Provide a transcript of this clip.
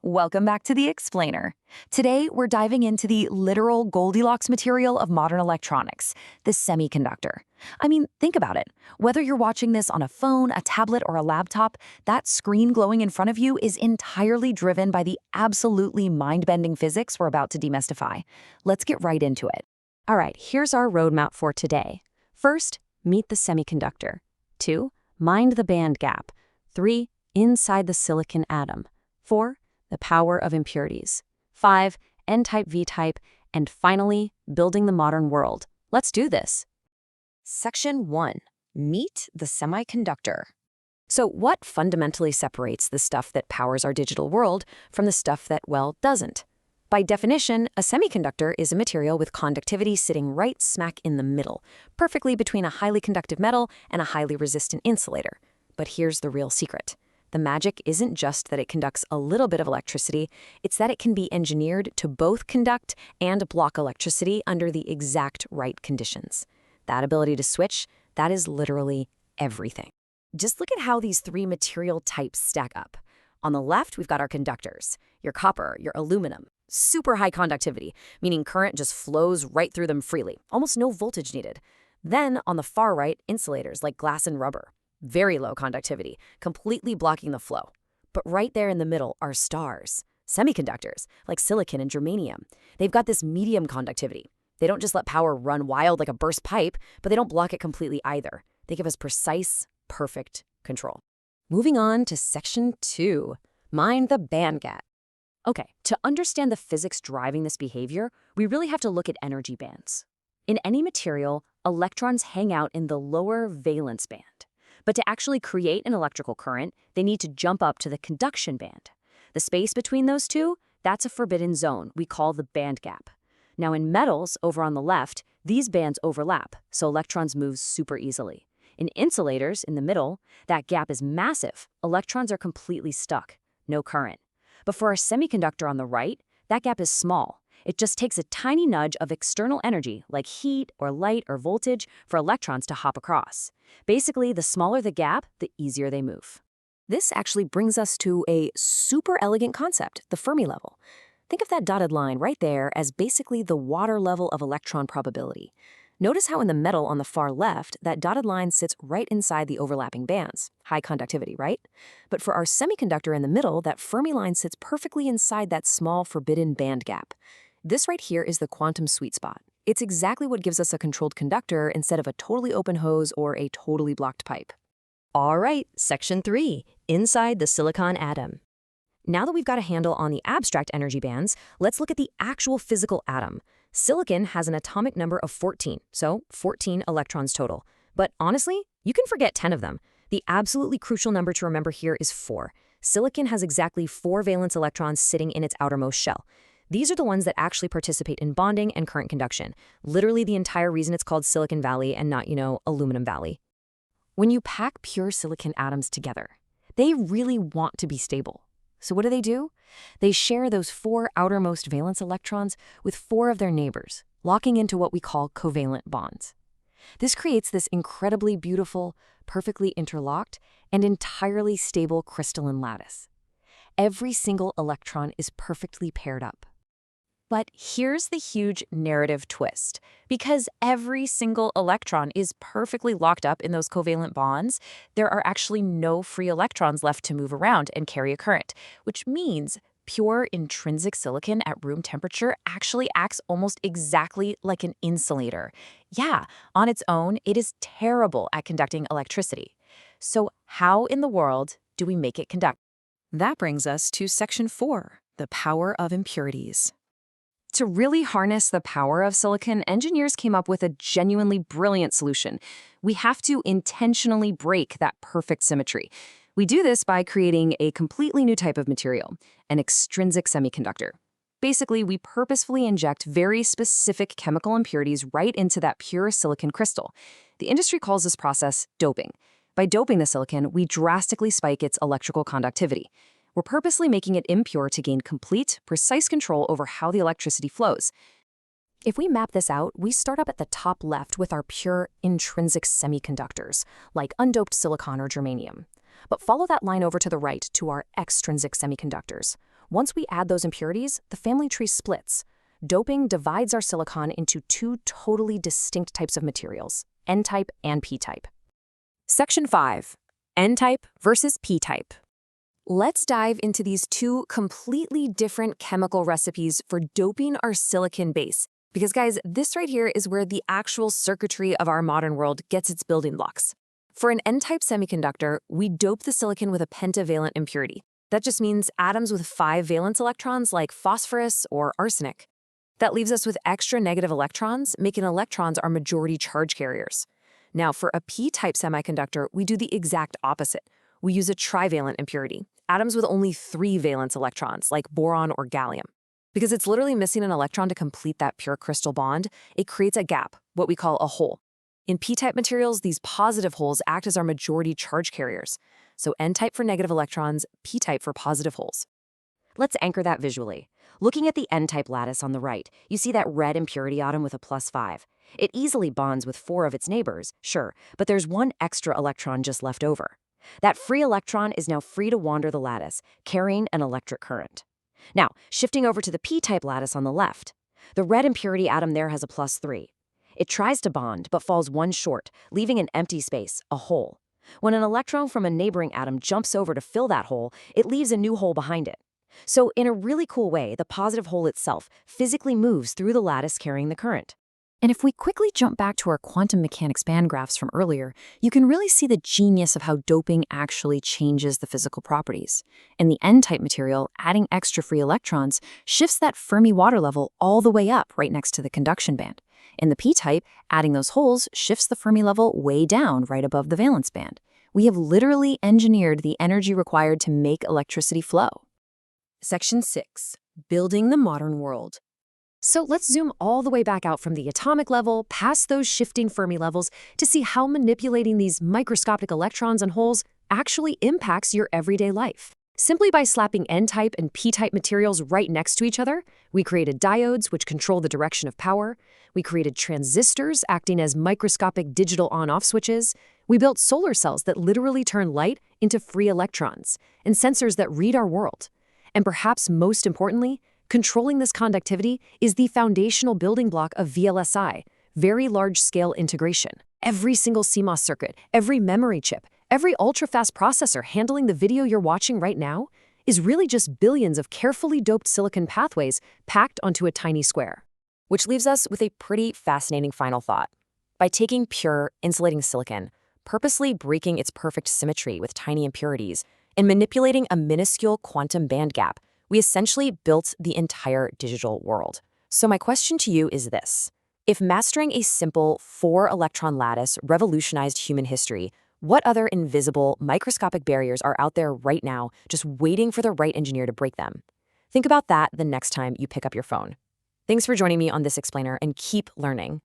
Welcome back to The Explainer. Today, we're diving into the literal Goldilocks material of modern electronics, the semiconductor. I mean, think about it. Whether you're watching this on a phone, a tablet, or a laptop, that screen glowing in front of you is entirely driven by the absolutely mind-bending physics we're about to demystify. Let's get right into it. All right, here's our roadmap for today. First, meet the semiconductor. 2, mind the band gap. 3, inside the silicon atom. 4, the power of impurities. 5, N-type, V-type. And finally, building the modern world. Let's do this. Section 1. Meet the semiconductor. So what fundamentally separates the stuff that powers our digital world from the stuff that, well, doesn't? By definition, a semiconductor is a material with conductivity sitting right smack in the middle, perfectly between a highly conductive metal and a highly resistant insulator. But here's the real secret. The magic isn't just that it conducts a little bit of electricity, it's that it can be engineered to both conduct and block electricity under the exact right conditions. That ability to switch, that is literally everything. Just look at how these 3 material types stack up. On the left, we've got our conductors, your copper, your aluminum. Super high conductivity, meaning current just flows right through them freely, almost no voltage needed. Then, on the far right, insulators like glass and rubber. Very low conductivity, completely blocking the flow. But right there in the middle are stars, semiconductors, like silicon and germanium. They've got this medium conductivity. They don't just let power run wild like a burst pipe, but they don't block it completely either. They give us precise, perfect control. Moving on to section 2, mind the band gap. Okay, to understand the physics driving this behavior, we really have to look at energy bands. In any material, electrons hang out in the lower valence band. But to actually create an electrical current, they need to jump up to the conduction band. The space between those two, that's a forbidden zone we call the band gap. Now in metals, over on the left, these bands overlap, so electrons move super easily. In insulators, in the middle, that gap is massive. Electrons are completely stuck, no current. But for our semiconductor on the right, that gap is small. It just takes a tiny nudge of external energy, like heat or light or voltage, for electrons to hop across. Basically, the smaller the gap, the easier they move. This actually brings us to a super elegant concept, the Fermi level. Think of that dotted line right there as basically the water level of electron probability. Notice how in the metal on the far left, that dotted line sits right inside the overlapping bands. High conductivity, right? But for our semiconductor in the middle, that Fermi line sits perfectly inside that small forbidden band gap. This right here is the quantum sweet spot. It's exactly what gives us a controlled conductor instead of a totally open hose or a totally blocked pipe. All right, section 3, inside the silicon atom. Now that we've got a handle on the abstract energy bands, let's look at the actual physical atom. Silicon has an atomic number of 14, so 14 electrons total. But honestly, you can forget 10 of them. The absolutely crucial number to remember here is 4. Silicon has exactly 4 valence electrons sitting in its outermost shell. These are the ones that actually participate in bonding and current conduction. Literally the entire reason it's called Silicon Valley and not, Aluminum Valley. When you pack pure silicon atoms together, they really want to be stable. So what do? They share those 4 outermost valence electrons with 4 of their neighbors, locking into what we call covalent bonds. This creates this incredibly beautiful, perfectly interlocked, and entirely stable crystalline lattice. Every single electron is perfectly paired up. But here's the huge narrative twist. Because every single electron is perfectly locked up in those covalent bonds, there are actually no free electrons left to move around and carry a current, which means pure intrinsic silicon at room temperature actually acts almost exactly like an insulator. Yeah, on its own, it is terrible at conducting electricity. So how in the world do we make it conduct? That brings us to section 4, the power of impurities. To really harness the power of silicon, engineers came up with a genuinely brilliant solution. We have to intentionally break that perfect symmetry. We do this by creating a completely new type of material, an extrinsic semiconductor. Basically, we purposefully inject very specific chemical impurities right into that pure silicon crystal. The industry calls this process doping. By doping the silicon, we drastically spike its electrical conductivity. We're purposely making it impure to gain complete, precise control over how the electricity flows. If we map this out, we start up at the top left with our pure intrinsic semiconductors, like undoped silicon or germanium. But follow that line over to the right to our extrinsic semiconductors. Once we add those impurities, the family tree splits. Doping divides our silicon into two totally distinct types of materials, N-type and P-type. Section 5. N-type versus P-type. Let's dive into these two completely different chemical recipes for doping our silicon base. Because guys, this right here is where the actual circuitry of our modern world gets its building blocks. For an N-type semiconductor, we dope the silicon with a pentavalent impurity. That just means atoms with 5 valence electrons like phosphorus or arsenic. That leaves us with extra negative electrons, making electrons our majority charge carriers. Now, for a P-type semiconductor, we do the exact opposite. We use a trivalent impurity, atoms with only 3 valence electrons, like boron or gallium. Because it's literally missing an electron to complete that pure crystal bond, it creates a gap, what we call a hole. In P-type materials, these positive holes act as our majority charge carriers. So N-type for negative electrons, P-type for positive holes. Let's anchor that visually. Looking at the N-type lattice on the right, you see that red impurity atom with a +5. It easily bonds with 4 of its neighbors, sure, but there's one extra electron just left over. That free electron is now free to wander the lattice, carrying an electric current. Now, shifting over to the P-type lattice on the left, the red impurity atom there has a +3. It tries to bond, but falls one short, leaving an empty space, a hole. When an electron from a neighboring atom jumps over to fill that hole, it leaves a new hole behind it. So in a really cool way, the positive hole itself physically moves through the lattice carrying the current. And if we quickly jump back to our quantum mechanics band graphs from earlier, you can really see the genius of how doping actually changes the physical properties. In the N-type material, adding extra free electrons shifts that Fermi water level all the way up right next to the conduction band. In the P-type, adding those holes shifts the Fermi level way down right above the valence band. We have literally engineered the energy required to make electricity flow. Section 6. Building the modern world. So let's zoom all the way back out from the atomic level, past those shifting Fermi levels, to see how manipulating these microscopic electrons and holes actually impacts your everyday life. Simply by slapping N-type and P-type materials right next to each other, we created diodes, which control the direction of power. We created transistors, acting as microscopic digital on-off switches. We built solar cells that literally turn light into free electrons, and sensors that read our world. And perhaps most importantly, controlling this conductivity is the foundational building block of VLSI, very large-scale integration. Every single CMOS circuit, every memory chip, every ultra-fast processor handling the video you're watching right now is really just billions of carefully doped silicon pathways packed onto a tiny square. Which leaves us with a pretty fascinating final thought. By taking pure, insulating silicon, purposely breaking its perfect symmetry with tiny impurities, and manipulating a minuscule quantum band gap, we essentially built the entire digital world. So my question to you is this. If mastering a simple 4-electron lattice revolutionized human history, what other invisible, microscopic barriers are out there right now just waiting for the right engineer to break them? Think about that the next time you pick up your phone. Thanks for joining me on this explainer, and keep learning.